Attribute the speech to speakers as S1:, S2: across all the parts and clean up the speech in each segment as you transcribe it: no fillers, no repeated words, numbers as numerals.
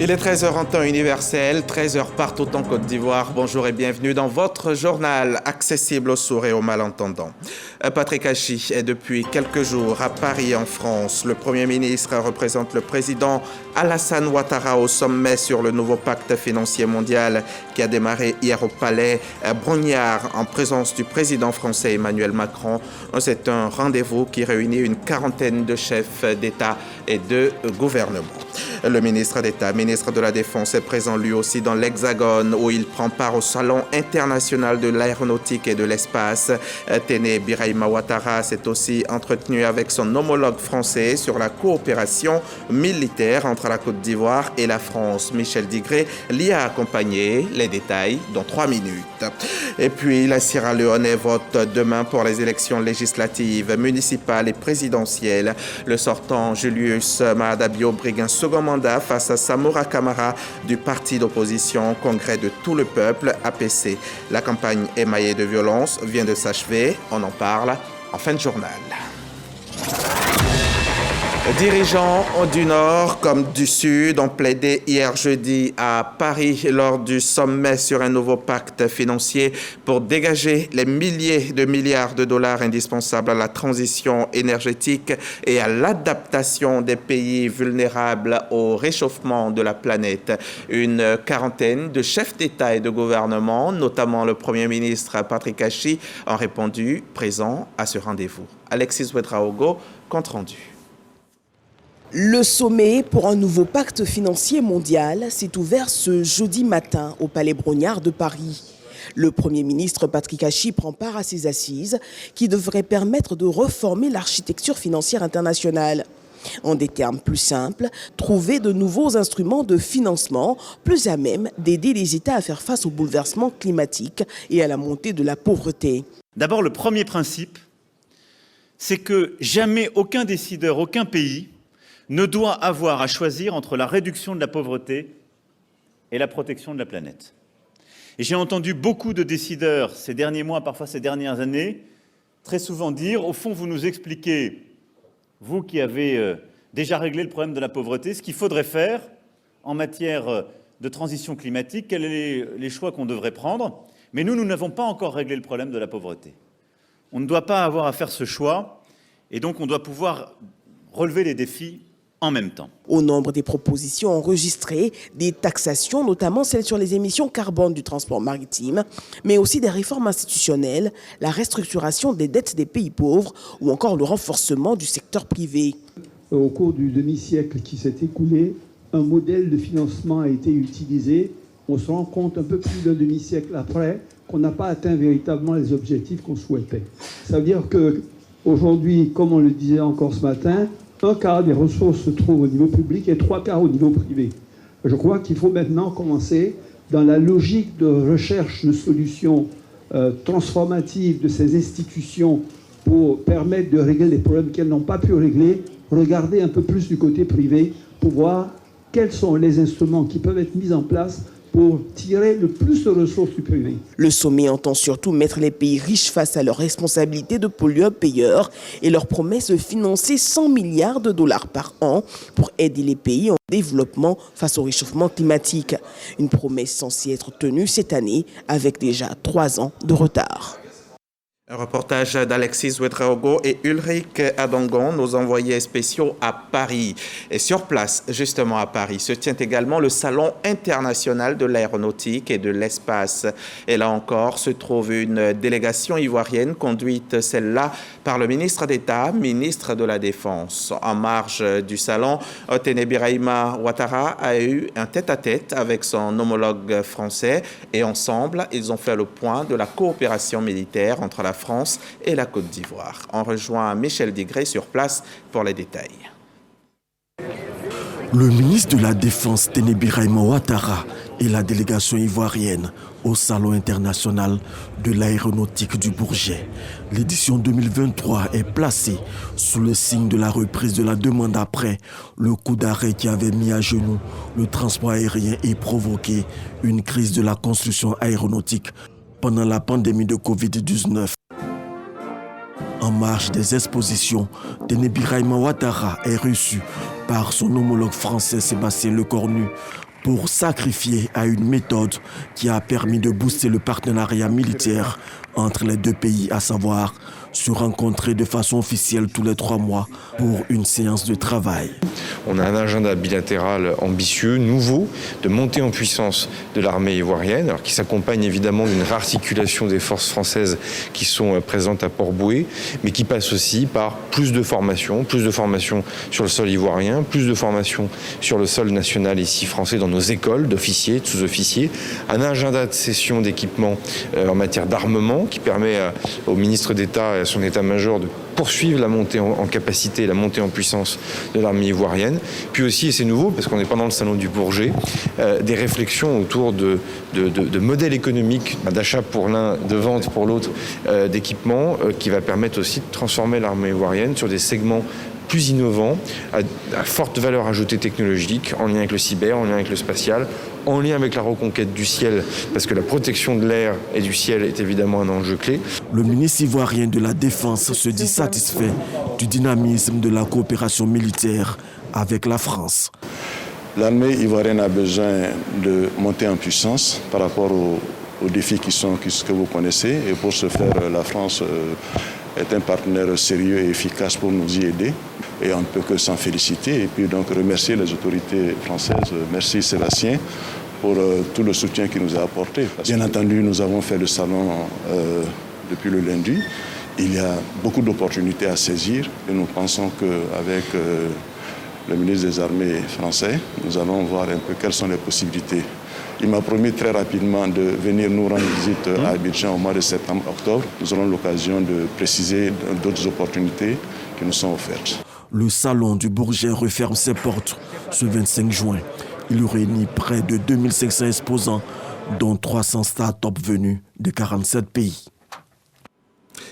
S1: Il est 13h en temps universel, 13h partout en Côte d'Ivoire. Bonjour et bienvenue dans votre journal accessible aux sourds et aux malentendants. Patrick Achi est depuis quelques jours à Paris en France. Le Premier ministre représente le président Alassane Ouattara au sommet sur le nouveau pacte financier mondial qui a démarré hier au palais Brognard en présence du président français Emmanuel Macron. C'est un rendez-vous qui réunit une quarantaine de chefs d'État et de gouvernement. Le ministre d'État, ministre de la Défense, est présent lui aussi dans l'Hexagone où il prend part au Salon international de l'aéronautique et de l'espace. Téné Birahima Ouattara s'est aussi entretenu avec son homologue français sur la coopération militaire entre la Côte d'Ivoire et la France. Michel Digré l'y a accompagné. Les détails dans 3 minutes. Et puis la Sierra Leone vote demain pour les élections législatives, municipales et présidentielles. Le sortant Julius Maada Bio brigue un second mandat face à Samora Camara du parti d'opposition Congrès de tout le peuple, APC. La campagne émaillée de violence vient de s'achever. On en parle en fin de journal. Dirigeants du Nord comme du Sud ont plaidé hier jeudi à Paris lors du sommet sur un nouveau pacte financier pour dégager les milliers de milliards de dollars indispensables à la transition énergétique et à l'adaptation des pays vulnérables au réchauffement de la planète. Une quarantaine de chefs d'État et de gouvernement, notamment le Premier ministre Patrick Achi, ont répondu présents à ce rendez-vous. Alexis Ouedraogo, compte rendu.
S2: Le sommet pour un nouveau pacte financier mondial s'est ouvert ce jeudi matin au Palais Brognard de Paris. Le Premier ministre Patrick Achi prend part à ces assises qui devraient permettre de reformer l'architecture financière internationale. En des termes plus simples, trouver de nouveaux instruments de financement plus à même d'aider les États à faire face au bouleversement climatique et à la montée de la pauvreté.
S3: D'abord, le premier principe, c'est que jamais aucun décideur, aucun pays ne doit avoir à choisir entre la réduction de la pauvreté et la protection de la planète. Et j'ai entendu beaucoup de décideurs ces derniers mois, parfois ces dernières années, très souvent dire, au fond, vous nous expliquez, vous qui avez déjà réglé le problème de la pauvreté, ce qu'il faudrait faire en matière de transition climatique, quels sont les choix qu'on devrait prendre, mais nous n'avons pas encore réglé le problème de la pauvreté. On ne doit pas avoir à faire ce choix, et donc on doit pouvoir relever les défis en même temps.
S2: Au nombre des propositions enregistrées, des taxations, notamment celles sur les émissions carbone du transport maritime, mais aussi des réformes institutionnelles, la restructuration des dettes des pays pauvres ou encore le renforcement du secteur privé.
S4: Au cours du demi-siècle qui s'est écoulé, un modèle de financement a été utilisé. On se rend compte un peu plus d'un demi-siècle après qu'on n'a pas atteint véritablement les objectifs qu'on souhaitait. Ça veut dire qu'aujourd'hui, comme on le disait encore ce matin, 1/4 des ressources se trouvent au niveau public et 3/4 au niveau privé. Je crois qu'il faut maintenant commencer dans la logique de recherche de solutions transformatives de ces institutions pour permettre de régler les problèmes qu'elles n'ont pas pu régler, regarder un peu plus du côté privé pour voir quels sont les instruments qui peuvent être mis en place pour tirer le plus de ressources du privé.
S2: Le sommet entend surtout mettre les pays riches face à leur responsabilité de pollueurs-payeurs et leur promet de financer 100 milliards de dollars par an pour aider les pays en développement face au réchauffement climatique. Une promesse censée être tenue cette année avec déjà 3 ans de retard.
S1: Un reportage d'Alexis Ouedraogo et Ulrich Adongon, nos envoyés spéciaux à Paris. Et sur place, justement à Paris, se tient également le Salon international de l'aéronautique et de l'espace. Et là encore, se trouve une délégation ivoirienne conduite, celle-là, par le ministre d'État, ministre de la Défense. En marge du salon, Téné Birahima Ouattara a eu un tête-à-tête avec son homologue français et ensemble, ils ont fait le point de la coopération militaire entre la France et la Côte d'Ivoire. On rejoint Michel Digré sur place pour les détails.
S5: Le ministre de la Défense, Téné Birahima Ouattara, et la délégation ivoirienne au Salon international de l'aéronautique du Bourget. L'édition 2023 est placée sous le signe de la reprise de la demande après le coup d'arrêt qui avait mis à genoux le transport aérien et provoqué une crise de la construction aéronautique pendant la pandémie de Covid-19. En marge des expositions, Téné Birahima Ouattara est reçu par son homologue français Sébastien Lecornu pour sacrifier à une méthode qui a permis de booster le partenariat militaire entre les deux pays, à savoir se rencontrer de façon officielle tous les 3 mois pour une séance de travail.
S6: On a un agenda bilatéral ambitieux, nouveau, de montée en puissance de l'armée ivoirienne, alors qui s'accompagne évidemment d'une réarticulation des forces françaises qui sont présentes à Port-Bouët, mais qui passe aussi par plus de formation sur le sol ivoirien, plus de formation sur le sol national ici français dans nos écoles d'officiers, de sous-officiers, un agenda de cession d'équipements en matière d'armement qui permet au ministre d'État et à son état-major de poursuivre la montée en capacité, la montée en puissance de l'armée ivoirienne. Puis aussi, et c'est nouveau parce qu'on n'est pas dans le salon du Bourget, des réflexions autour de modèles économiques, d'achat pour l'un, de vente pour l'autre d'équipements qui va permettre aussi de transformer l'armée ivoirienne sur des segments plus innovants, à forte valeur ajoutée technologique, en lien avec le cyber, en lien avec le spatial, en lien avec la reconquête du ciel, parce que la protection de l'air et du ciel est évidemment un enjeu clé.
S5: Le ministre ivoirien de la Défense se dit satisfait du dynamisme de la coopération militaire avec la France.
S7: L'armée ivoirienne a besoin de monter en puissance par rapport aux défis que vous connaissez. Et pour ce faire, la France est un partenaire sérieux et efficace pour nous y aider. Et on ne peut que s'en féliciter. Et puis donc remercier les autorités françaises. Merci Sébastien pour tout le soutien qu'il nous a apporté. Bien entendu, nous avons fait le salon depuis le lundi. Il y a beaucoup d'opportunités à saisir. Et nous pensons qu'avec le ministre des Armées français, nous allons voir un peu quelles sont les possibilités. Il m'a promis très rapidement de venir nous rendre visite à Abidjan au mois de septembre-octobre. Nous aurons l'occasion de préciser d'autres opportunités qui nous sont offertes.
S5: Le salon du Bourget referme ses portes ce 25 juin. Il réunit près de 2500 exposants, dont 300 start-up venus de 47 pays.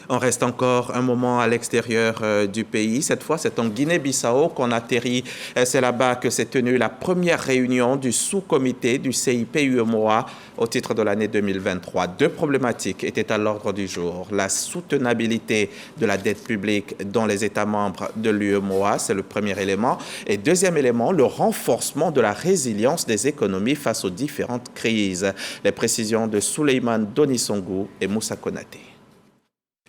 S1: On reste encore un moment à l'extérieur du pays. Cette fois, c'est en Guinée-Bissau qu'on atterrit. C'est là-bas que s'est tenue la première réunion du sous-comité du CIP-UEMOA au titre de l'année 2023. 2 problématiques étaient à l'ordre du jour. La soutenabilité de la dette publique dans les États membres de l'UEMOA, c'est le premier élément. Et deuxième élément, le renforcement de la résilience des économies face aux différentes crises. Les précisions de Souleymane Donisongou et Moussa Konaté.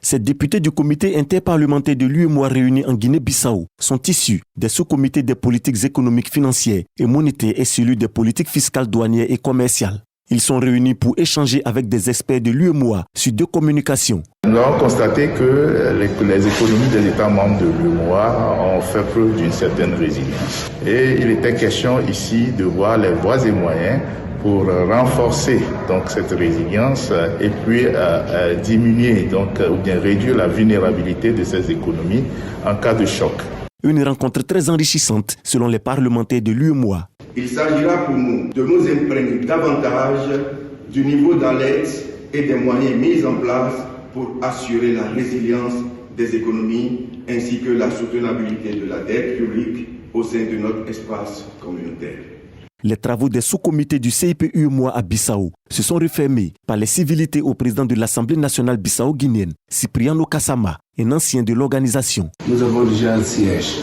S5: Ces députés du comité interparlementaire de l'UEMOA réunis en Guinée-Bissau sont issus des sous-comités des politiques économiques, financières et monétaires et celui des politiques fiscales, douanières et commerciales. Ils sont réunis pour échanger avec des experts de l'UEMOA sur 2 communications.
S8: Nous avons constaté que les économies des États membres de l'UEMOA ont fait preuve d'une certaine résilience. Et il était question ici de voir les voies et moyens pour renforcer donc cette résilience et puis diminuer ou bien réduire la vulnérabilité de ces économies en cas de choc.
S5: Une rencontre très enrichissante selon les parlementaires de l'UEMOA.
S9: Il s'agira pour nous de nous imprégner davantage du niveau d'alerte et des moyens mis en place pour assurer la résilience des économies ainsi que la soutenabilité de la dette publique au sein de notre espace communautaire.
S5: Les travaux des sous-comités du CIP-UEMOA à Bissau se sont refermés par les civilités au président de l'Assemblée nationale bissau-guinéenne, Cipriano Kassama, un ancien de l'organisation.
S10: Nous avons déjà un siège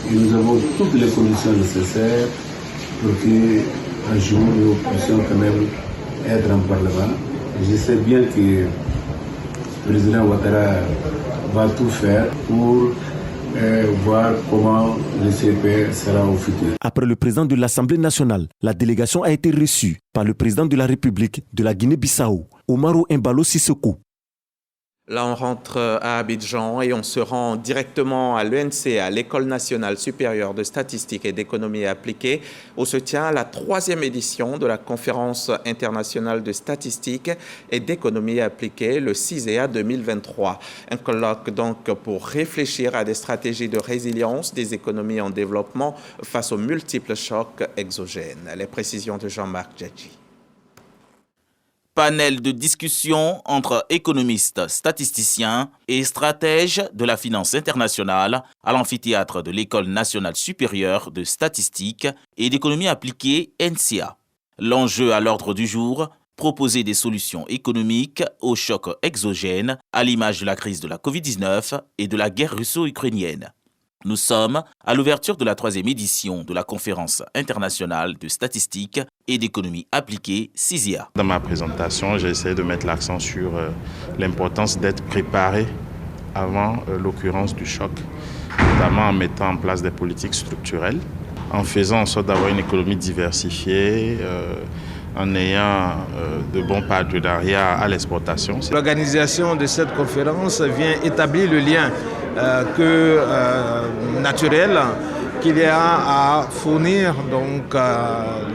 S10: et nous avons toutes les conditions nécessaires pour qu'un jour nous puissions quand même être en Parlement. Je sais bien que le président Ouattara va tout faire pour voir comment le CIP sera au futur.
S5: Après le président de l'Assemblée nationale, la délégation a été reçue par le président de la République de la Guinée-Bissau, Omaro Embalo Sissoko.
S1: Là, on rentre à Abidjan et on se rend directement à l'ENCA, l'École nationale supérieure de statistique et d'économie appliquée, où se tient la 3e édition de la conférence internationale de statistique et d'économie appliquée, le CISEA 2023. Un colloque donc pour réfléchir à des stratégies de résilience des économies en développement face aux multiples chocs exogènes. Les précisions de Jean-Marc Djadji.
S11: Panel de discussion entre économistes, statisticiens et stratèges de la finance internationale à l'amphithéâtre de l'École nationale supérieure de statistique et d'économie appliquée ENCA. L'enjeu à l'ordre du jour, proposer des solutions économiques aux chocs exogènes à l'image de la crise de la Covid-19 et de la guerre russo-ukrainienne. Nous sommes à l'ouverture de la 3e édition de la conférence internationale de statistique et d'économie appliquée, CISIA.
S12: Dans ma présentation, j'ai essayé de mettre l'accent sur l'importance d'être préparé avant l'occurrence du choc, notamment en mettant en place des politiques structurelles, en faisant en sorte d'avoir une économie diversifiée, en ayant de bons partenariats à l'exportation.
S13: L'organisation de cette conférence vient établir le lien naturel qu'il y a à fournir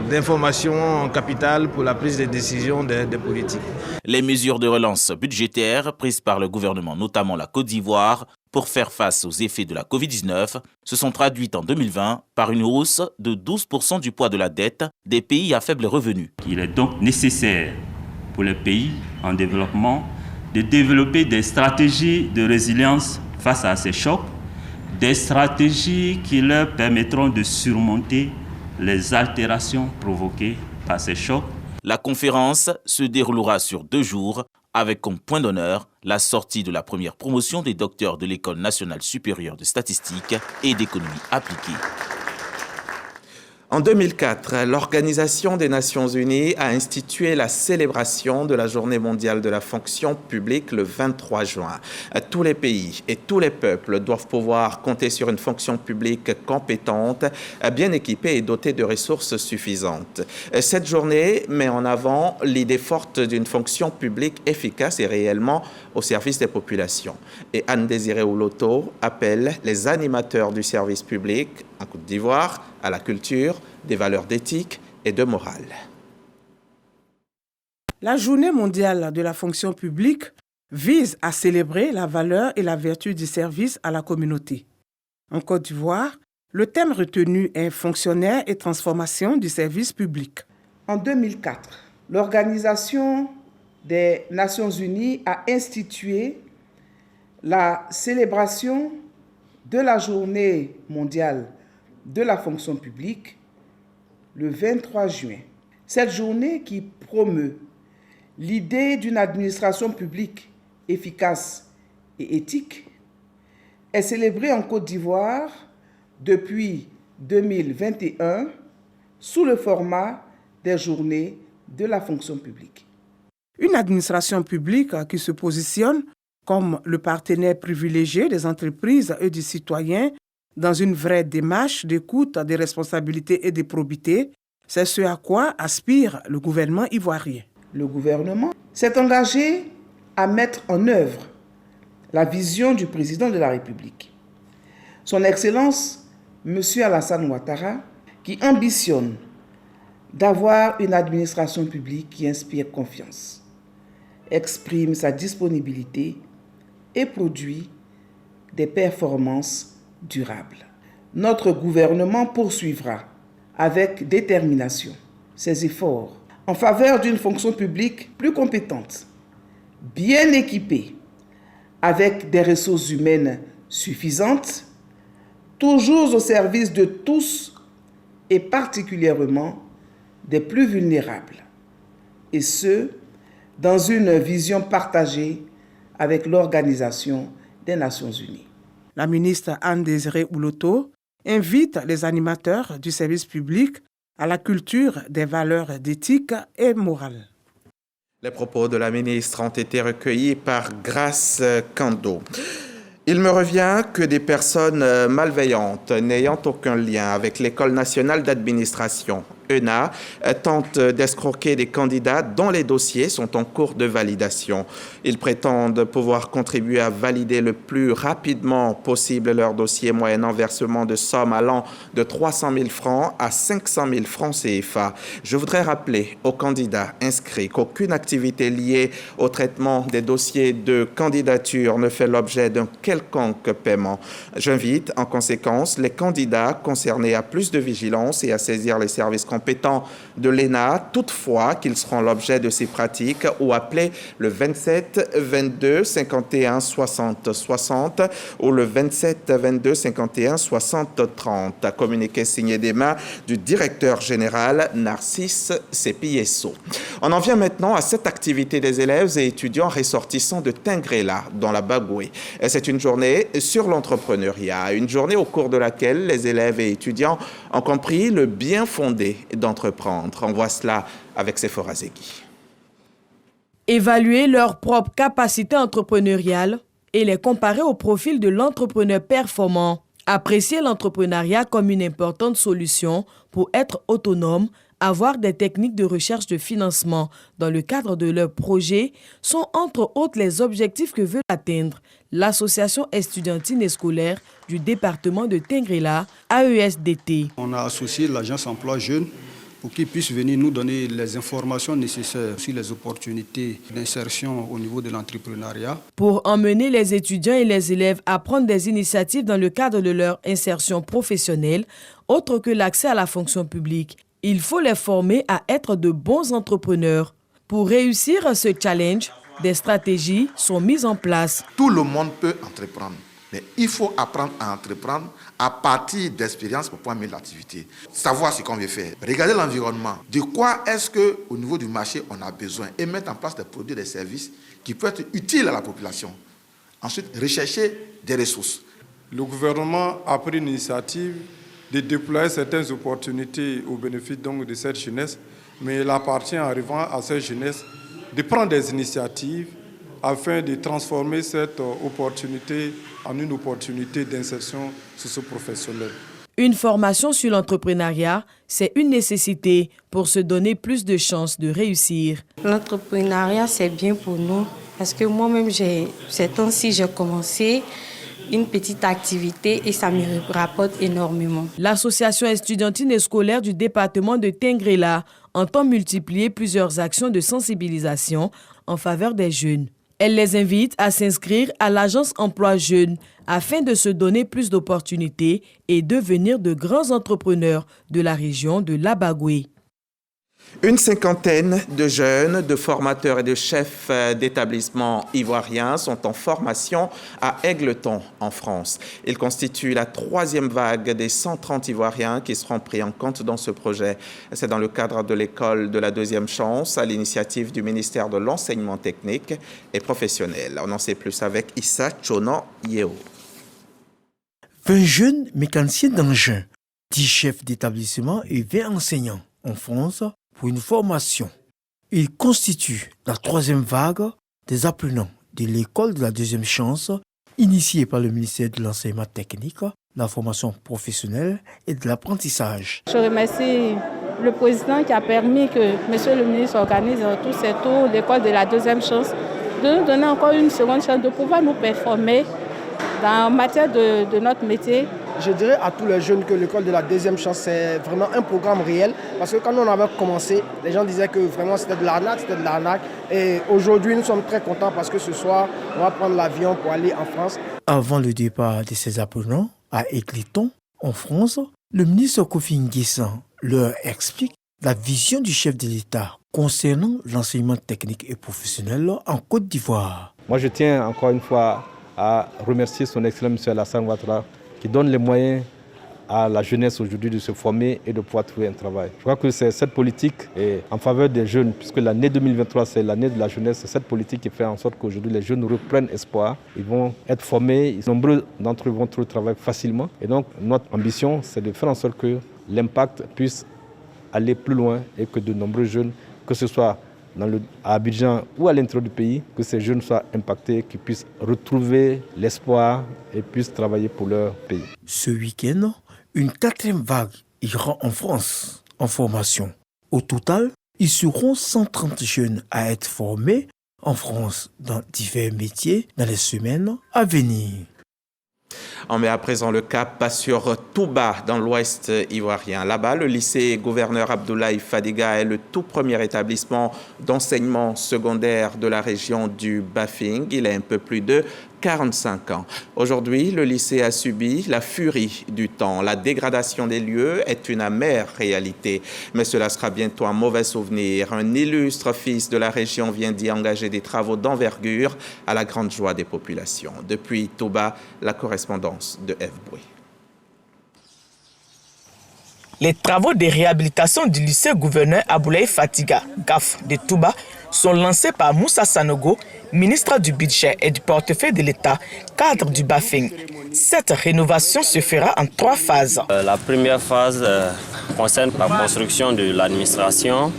S13: d'informations capitales pour la prise de décision des politiques.
S11: Les mesures de relance budgétaire prises par le gouvernement, notamment la Côte d'Ivoire, pour faire face aux effets de la Covid-19, se sont traduites en 2020 par une hausse de 12% du poids de la dette des pays à faible revenu.
S14: Il est donc nécessaire pour les pays en développement de développer des stratégies de résilience face à ces chocs, des stratégies qui leur permettront de surmonter les altérations provoquées par ces chocs.
S11: La conférence se déroulera sur 2 jours avec comme point d'honneur la sortie de la première promotion des docteurs de l'École nationale supérieure de statistique et d'économie appliquée.
S1: En 2004, l'Organisation des Nations Unies a institué la célébration de la Journée mondiale de la fonction publique le 23 juin. Tous les pays et tous les peuples doivent pouvoir compter sur une fonction publique compétente, bien équipée et dotée de ressources suffisantes. Cette journée met en avant l'idée forte d'une fonction publique efficace et réellement au service des populations. Et Anne-Désirée Ouloto appelle les animateurs du service public en Côte d'Ivoire à la culture, des valeurs d'éthique et de morale.
S15: La Journée mondiale de la fonction publique vise à célébrer la valeur et la vertu du service à la communauté. En Côte d'Ivoire, le thème retenu est fonctionnaire et transformation du service public.
S16: En 2004, l'Organisation des Nations Unies a institué la célébration de la Journée mondiale de la fonction publique le 23 juin. Cette journée qui promeut l'idée d'une administration publique efficace et éthique est célébrée en Côte d'Ivoire depuis 2021 sous le format des journées de la fonction publique.
S15: Une administration publique qui se positionne comme le partenaire privilégié des entreprises et des citoyens dans une vraie démarche d'écoute des responsabilités et des probités, c'est ce à quoi aspire le gouvernement ivoirien.
S16: Le gouvernement s'est engagé à mettre en œuvre la vision du président de la République. Son Excellence, M. Alassane Ouattara, qui ambitionne d'avoir une administration publique qui inspire confiance, exprime sa disponibilité et produit des performances durables. Notre gouvernement poursuivra avec détermination ses efforts en faveur d'une fonction publique plus compétente, bien équipée, avec des ressources humaines suffisantes, toujours au service de tous et particulièrement des plus vulnérables, et ce, dans une vision partagée avec l'Organisation des Nations Unies.
S15: La ministre Anne-Désirée Ouloto invite les animateurs du service public à la culture des valeurs d'éthique et morale.
S1: Les propos de la ministre ont été recueillis par Grace Kando. Il me revient que des personnes malveillantes n'ayant aucun lien avec l'École nationale d'administration, ENA, tentent d'escroquer des candidats dont les dossiers sont en cours de validation. Ils prétendent pouvoir contribuer à valider le plus rapidement possible leur dossier moyennant versement de sommes allant de 300 000 francs à 500 000 francs CFA. Je voudrais rappeler aux candidats inscrits qu'aucune activité liée au traitement des dossiers de candidature ne fait l'objet d'un quelconque paiement. J'invite en conséquence les candidats concernés à plus de vigilance et à saisir les services compétents de l'ENA, toutefois qu'ils seront l'objet de ces pratiques, ou appeler le 27 22 51 60 60 ou le 27 22 51 60 30. À communiqué signé des mains du directeur général Narcisse Sepiesso. On en vient maintenant à cette activité des élèves et étudiants ressortissants de Tingrela, dans la Bagoué. C'est une journée sur l'entrepreneuriat, une journée au cours de laquelle les élèves et étudiants ont compris le bien fondé d'entreprendre. On voit cela avec Sephora Zegui.
S17: Évaluer leurs propres capacités entrepreneuriales et les comparer au profil de l'entrepreneur performant. Apprécier l'entrepreneuriat comme une importante solution pour être autonome, avoir des techniques de recherche de financement dans le cadre de leur projet sont entre autres les objectifs que veut atteindre l'association estudiantine et scolaire du département de Tengrela, AESDT.
S18: On a associé l'agence emploi jeunes pour qu'ils puissent venir nous donner les informations nécessaires sur les opportunités d'insertion au niveau de l'entrepreneuriat.
S17: Pour emmener les étudiants et les élèves à prendre des initiatives dans le cadre de leur insertion professionnelle, autre que l'accès à la fonction publique, il faut les former à être de bons entrepreneurs. Pour réussir ce challenge, des stratégies sont mises en place.
S19: Tout le monde peut entreprendre, mais il faut apprendre à entreprendre à partir d'expériences pour pouvoir mettre l'activité. Savoir ce qu'on veut faire, regarder l'environnement, de quoi est-ce qu'au niveau du marché on a besoin et mettre en place des produits et des services qui peuvent être utiles à la population. Ensuite, rechercher des ressources.
S20: Le gouvernement a pris l'initiative de déployer certaines opportunités au bénéfice donc de cette jeunesse, mais il appartient en arrivant à cette jeunesse de prendre des initiatives afin de transformer cette opportunité en une opportunité d'insertion socio-professionnelle.
S17: Une formation sur l'entrepreneuriat, c'est une nécessité pour se donner plus de chances de réussir.
S21: L'entrepreneuriat, c'est bien pour nous parce que moi-même, ces temps-ci, j'ai commencé une petite activité et ça me rapporte énormément.
S17: L'association estudiantine et scolaire du département de Tengrela entend multiplier plusieurs actions de sensibilisation en faveur des jeunes. Elle les invite à s'inscrire à l'agence emploi jeunes afin de se donner plus d'opportunités et devenir de grands entrepreneurs de la région de l'Abagoué.
S1: Une cinquantaine de jeunes, de formateurs et de chefs d'établissements ivoiriens sont en formation à Égletons, en France. Ils constituent la troisième vague des 130 Ivoiriens qui seront pris en compte dans ce projet. C'est dans le cadre de l'école de la deuxième chance, à l'initiative du ministère de l'enseignement technique et professionnel. On en sait plus avec Issa Chonan Yeo.
S22: 20 jeunes mécaniciens d'engins, 10 chefs d'établissement et 20 enseignants en France pour une formation. Ils constituent la troisième vague des apprenants de l'école de la deuxième chance, initiée par le ministère de l'enseignement technique, de la formation professionnelle et de l'apprentissage.
S23: Je remercie le président qui a permis que monsieur le ministre organise tous ces tours d'école de la deuxième chance, de nous donner encore une seconde chance de pouvoir nous performer en matière de notre métier.
S24: Je dirais à tous les jeunes que l'école de la deuxième chance, c'est vraiment un programme réel. Parce que quand on avait commencé, les gens disaient que vraiment c'était de l'arnaque, Et aujourd'hui, nous sommes très contents parce que ce soir, on va prendre l'avion pour aller en France.
S22: Avant le départ de ces apprenants à Égletons, en France, le ministre Kofi Nguessan leur explique la vision du chef de l'État concernant l'enseignement technique et professionnel en Côte d'Ivoire.
S25: Moi, je tiens encore une fois à remercier son Excellence M. Alassane Ouattara qui donne les moyens à la jeunesse aujourd'hui de se former et de pouvoir trouver un travail. Je crois que c'est cette politique en faveur des jeunes, puisque l'année 2023 c'est l'année de la jeunesse, c'est cette politique qui fait en sorte qu'aujourd'hui les jeunes reprennent espoir, ils vont être formés, nombreux d'entre eux vont trouver le travail facilement. Et donc notre ambition c'est de faire en sorte que l'impact puisse aller plus loin et que de nombreux jeunes, que ce soit à Abidjan ou à l'intérieur du pays, que ces jeunes soient impactés, qu'ils puissent retrouver l'espoir et puissent travailler pour leur pays.
S22: Ce week-end, une quatrième vague ira en France en formation. Au total, ils seront 130 jeunes à être formés en France dans divers métiers dans les semaines à venir.
S1: On met à présent le cap sur Touba, dans l'ouest ivoirien. Là-bas, le lycée gouverneur Abdoulaye Fadiga est le tout premier établissement d'enseignement secondaire de la région du Bafing. Il a un peu plus de 45 ans. Aujourd'hui, le lycée a subi la furie du temps. La dégradation des lieux est une amère réalité. Mais cela sera bientôt un mauvais souvenir. Un illustre fils de la région vient d'y engager des travaux d'envergure à la grande joie des populations. Depuis Touba, la correspondance de F. Boué.
S2: Les travaux de réhabilitation du lycée gouverneur Aboulaye Fatiga, GAF de Touba, sont lancés par Moussa Sanogo, ministre du Budget et du Portefeuille de l'État, cadre du BAFIN. Cette rénovation se fera en 3 phases.
S3: La première phase concerne la construction de l'administration,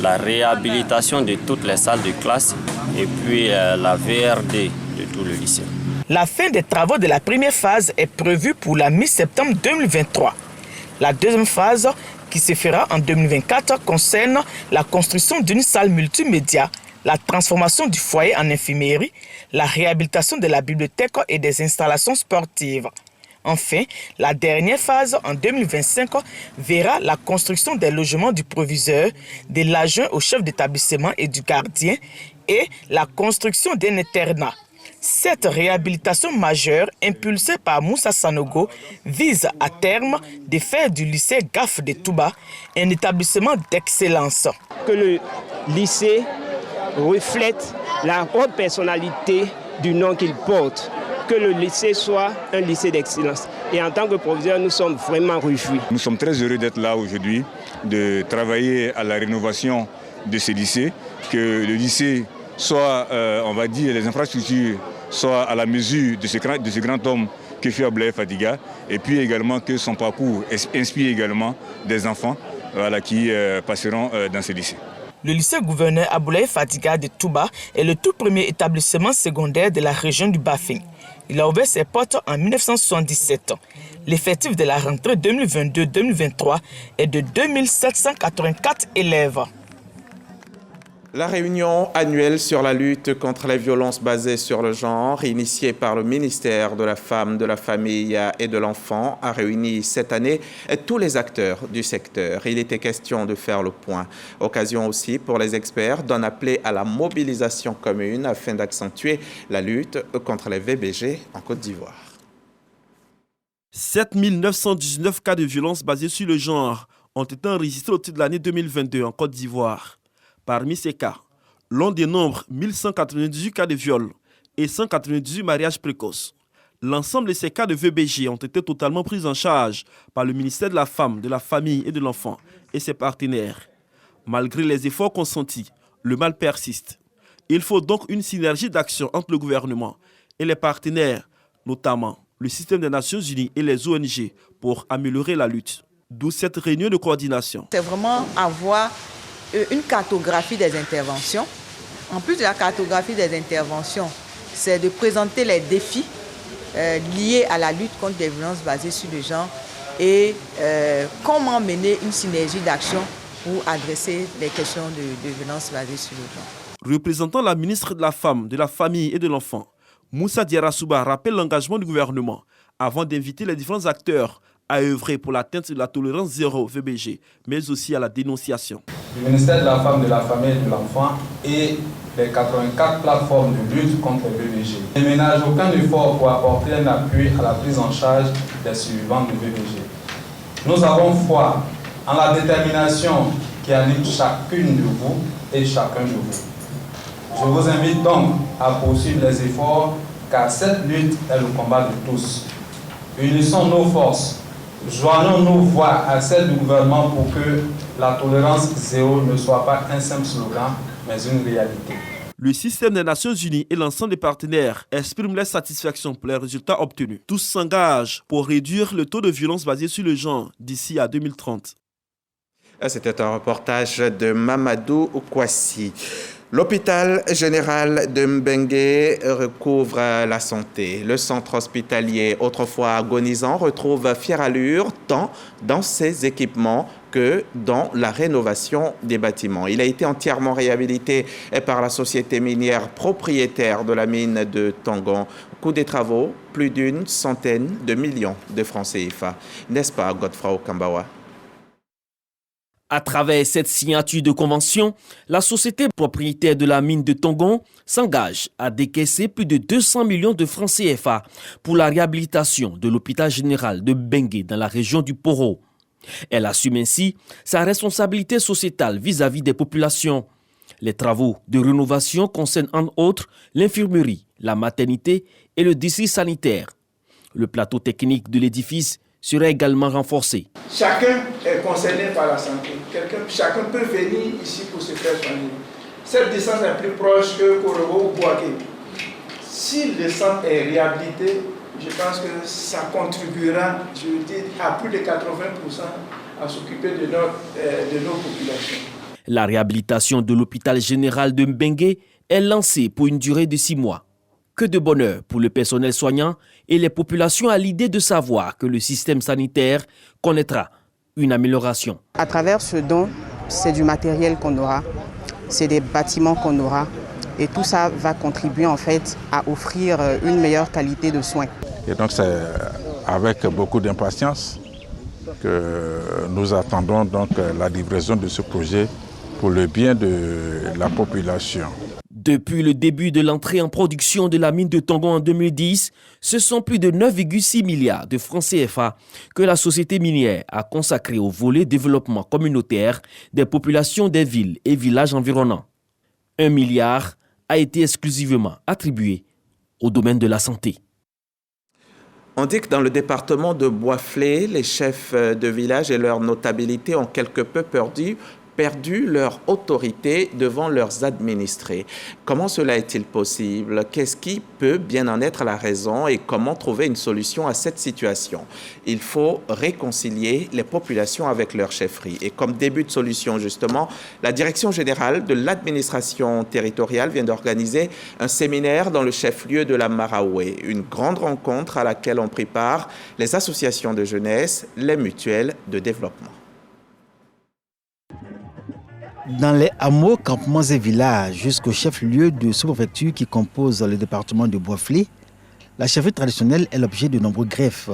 S3: la réhabilitation de toutes les salles de classe et puis la VRD de tout le lycée.
S2: La fin des travaux de la première phase est prévue pour la mi-septembre 2023. La deuxième phase, qui se fera en 2024, concerne la construction d'une salle multimédia, la transformation du foyer en infirmerie, la réhabilitation de la bibliothèque et des installations sportives. Enfin, la dernière phase, en 2025, verra la construction des logements du proviseur, de l'adjoint au chef d'établissement et du gardien, et la construction d'un internat. Cette réhabilitation majeure, impulsée par Moussa Sanogo, vise à terme de faire du lycée GAF de Touba un établissement d'excellence.
S4: Que le lycée reflète la haute personnalité du nom qu'il porte. Que le lycée soit un lycée d'excellence. Et en tant que proviseur, nous sommes vraiment réjouis.
S6: Nous sommes très heureux d'être là aujourd'hui, de travailler à la rénovation de ce lycée, que le lycée soit, on va dire, les infrastructures soient à la mesure de ce grand homme que fut Aboulaye Fatiga, et puis également que son parcours inspire également des enfants qui passeront dans ce lycée.
S2: Le lycée gouverneur Aboulaye Fatiga de Touba est le tout premier établissement secondaire de la région du Bafing. Il a ouvert ses portes en 1977. L'effectif de la rentrée 2022-2023 est de 2784 élèves.
S1: La réunion annuelle sur la lutte contre les violences basées sur le genre, initiée par le ministère de la Femme, de la Famille et de l'Enfant, a réuni cette année tous les acteurs du secteur. Il était question de faire le point. Occasion aussi pour les experts d'en appeler à la mobilisation commune afin d'accentuer la lutte contre les VBG en Côte d'Ivoire.
S7: 7 919 cas de violences basées sur le genre ont été enregistrés au titre de l'année 2022 en Côte d'Ivoire. Parmi ces cas, l'on dénombre 1198 cas de viol et 198 mariages précoces. L'ensemble de ces cas de VBG ont été totalement pris en charge par le ministère de la Femme, de la Famille et de l'Enfant et ses partenaires. Malgré les efforts consentis, le mal persiste. Il faut donc une synergie d'action entre le gouvernement et les partenaires, notamment le système des Nations Unies et les ONG, pour améliorer la lutte. D'où cette réunion de coordination.
S26: C'est vraiment avoir une cartographie des interventions. En plus de la cartographie des interventions, c'est de présenter les défis liés à la lutte contre les violences basées sur le genre et comment mener une synergie d'action pour adresser les questions de violences basées sur le genre.
S7: Représentant la ministre de la Femme, de la Famille et de l'Enfant, Moussa Diarra-Souba rappelle l'engagement du gouvernement avant d'inviter les différents acteurs à œuvrer pour l'atteinte de la tolérance zéro VBG, mais aussi à la dénonciation.
S27: Le ministère de la Femme, de la Famille et de l'Enfant et les 84 plateformes de lutte contre les VBG ne ménagent aucun effort pour apporter un appui à la prise en charge des survivants de VBG. Nous avons foi en la détermination qui anime chacune de vous et chacun de vous. Je vous invite donc à poursuivre les efforts car cette lutte est le combat de tous. Unissons nos forces. Joignons-nous voix à celle du gouvernement pour que la tolérance zéro ne soit pas un simple slogan, mais une réalité.
S7: Le système des Nations Unies et l'ensemble des partenaires expriment leur satisfaction pour les résultats obtenus. Tous s'engagent pour réduire le taux de violence basée sur le genre d'ici à 2030.
S1: C'était un reportage de Mamadou Oukwasi. L'hôpital général de Mbengue recouvre la santé. Le centre hospitalier, autrefois agonisant, retrouve fière allure tant dans ses équipements que dans la rénovation des bâtiments. Il a été entièrement réhabilité par la société minière propriétaire de la mine de Tongon. Coût des travaux, plus d'une centaine de millions de francs CFA. N'est-ce pas, Godefroy Kambawa?
S28: À travers cette signature de convention, la société propriétaire de la mine de Tongon s'engage à décaisser plus de 200 millions de francs CFA pour la réhabilitation de l'hôpital général de Mbengue dans la région du Poro. Elle assume ainsi sa responsabilité sociétale vis-à-vis des populations. Les travaux de rénovation concernent entre autres l'infirmerie, la maternité et le district sanitaire. Le plateau technique de l'édifice sera également renforcée.
S5: Chacun est concerné par la santé. Chacun peut venir ici pour se faire soigner. Cette distance est plus proche que Korobo ou Bouaké. Si le centre est réhabilité, je pense que ça contribuera, je dis, à plus de 80% à s'occuper de nos populations.
S28: La réhabilitation de l'hôpital général de Mbengue est lancée pour une durée de 6 mois. Que de bonheur pour le personnel soignant et les populations à l'idée de savoir que le système sanitaire connaîtra une amélioration.
S8: À travers ce don, c'est du matériel qu'on aura, c'est des bâtiments qu'on aura et tout ça va contribuer en fait à offrir une meilleure qualité de soins.
S9: Et donc c'est avec beaucoup d'impatience que nous attendons donc la livraison de ce projet pour le bien de la population.
S28: Depuis le début de l'entrée en production de la mine de Tongon en 2010, ce sont plus de 9,6 milliards de francs CFA que la société minière a consacré au volet développement communautaire des populations des villes et villages environnants. 1 milliard a été exclusivement attribué au domaine de la santé.
S1: On dit que dans le département de Boisflé, les chefs de village et leur notabilité ont quelque peu perdu leur autorité devant leurs administrés. Comment cela est-il possible? Qu'est-ce qui peut bien en être la raison et comment trouver une solution à cette situation? Il faut réconcilier les populations avec leur chefferie. Et comme début de solution, justement, la Direction générale de l'administration territoriale vient d'organiser un séminaire dans le chef-lieu de la Maraoué. Une grande rencontre à laquelle ont pris part les associations de jeunesse, les mutuelles de développement.
S22: Dans les hameaux, campements et villages, jusqu'au chef-lieu de sous-préfecture qui compose le département de Boisflé, la chefferie traditionnelle est l'objet de nombreux greffes.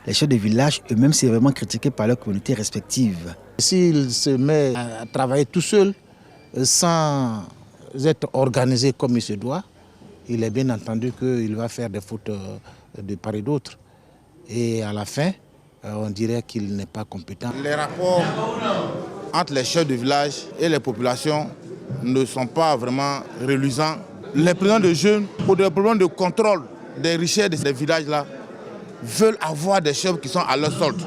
S22: Les chefs de village eux-mêmes sont vraiment critiqués par leurs communautés respectives.
S10: S'il se met à travailler tout seul, sans être organisé comme il se doit, il est bien entendu qu'il va faire des fautes de part et d'autre. Et à la fin, on dirait qu'il n'est pas compétent. Les rapports entre les chefs de village et les populations ne sont pas vraiment reluisants. Les présidents de jeunes, pour des problèmes de contrôle des richesses de ces villages-là, veulent avoir des chefs qui sont à leur solde.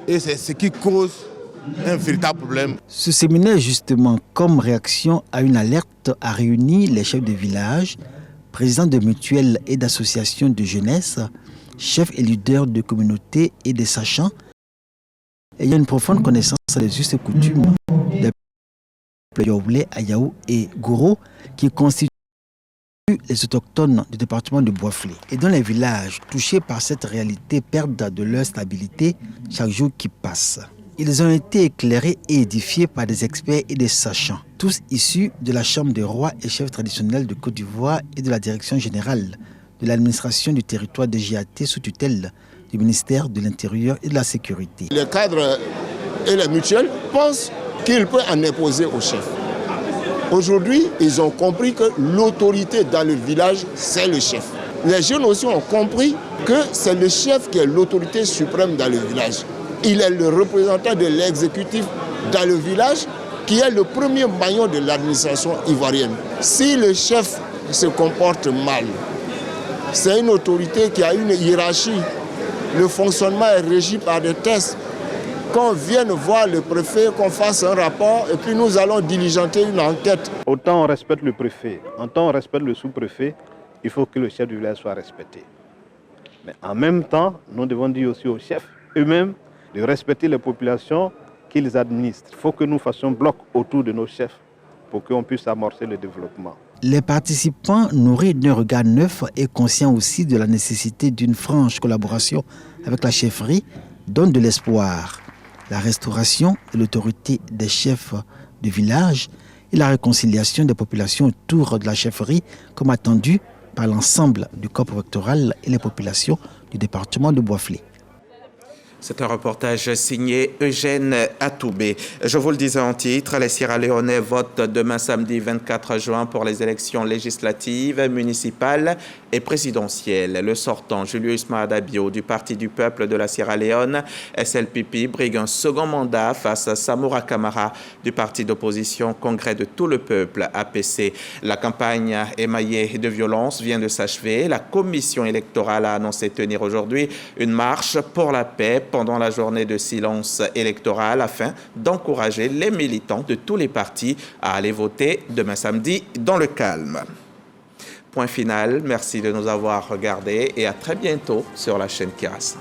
S10: Et c'est ce qui cause un véritable problème.
S22: Ce séminaire, justement, comme réaction à une alerte, a réuni les chefs de village, présidents de mutuelles et d'associations de jeunesse, chefs et leaders de communautés et des sachants, ayant une profonde connaissance des us et coutumes des peuples Yoblé, Ayaou et Goro, qui constituent les autochtones du département de Boisflé, et dont les villages touchés par cette réalité perdent de leur stabilité chaque jour qui passe. Ils ont été éclairés et édifiés par des experts et des sachants, tous issus de la Chambre des rois et chefs traditionnels de Côte d'Ivoire et de la Direction générale de l'administration du territoire de GAT sous tutelle du ministère de l'Intérieur et de la Sécurité.
S10: Les cadres et les mutuelles pensent qu'ils peuvent en imposer au chef. Aujourd'hui, ils ont compris que l'autorité dans le village, c'est le chef. Les jeunes aussi ont compris que c'est le chef qui est l'autorité suprême dans le village. Il est le représentant de l'exécutif dans le village, qui est le premier maillon de l'administration ivoirienne. Si le chef se comporte mal, c'est une autorité qui a une hiérarchie. Le fonctionnement est régi par des tests. Qu'on vienne voir le préfet, qu'on fasse un rapport et puis nous allons diligenter une enquête.
S11: Autant on respecte le préfet, autant on respecte le sous-préfet, il faut que le chef du village soit respecté. Mais en même temps, nous devons dire aussi aux chefs eux-mêmes de respecter les populations qu'ils administrent. Il faut que nous fassions bloc autour de nos chefs pour qu'on puisse amorcer le développement.
S22: Les participants, nourris d'un regard neuf et conscients aussi de la nécessité d'une franche collaboration avec la chefferie, donnent de l'espoir. La restauration de l'autorité des chefs de village et la réconciliation des populations autour de la chefferie, comme attendu par l'ensemble du corps électoral et les populations du département de Boisflé.
S1: C'est un reportage signé Eugène Atoubé. Je vous le disais en titre, les Sierra-Léonais votent demain samedi 24 juin pour les élections législatives, municipales et présidentielles. Le sortant Julius Maada Bio du Parti du Peuple de la Sierra Leone, SLPP, brigue un second mandat face à Samora Camara du parti d'opposition Congrès de tout le peuple, APC. La campagne émaillée de violence vient de s'achever. La commission électorale a annoncé tenir aujourd'hui une marche pour la paix pendant la journée de silence électoral afin d'encourager les militants de tous les partis à aller voter demain samedi dans le calme. Point final, merci de nous avoir regardés et à très bientôt sur la chaîne Kiras.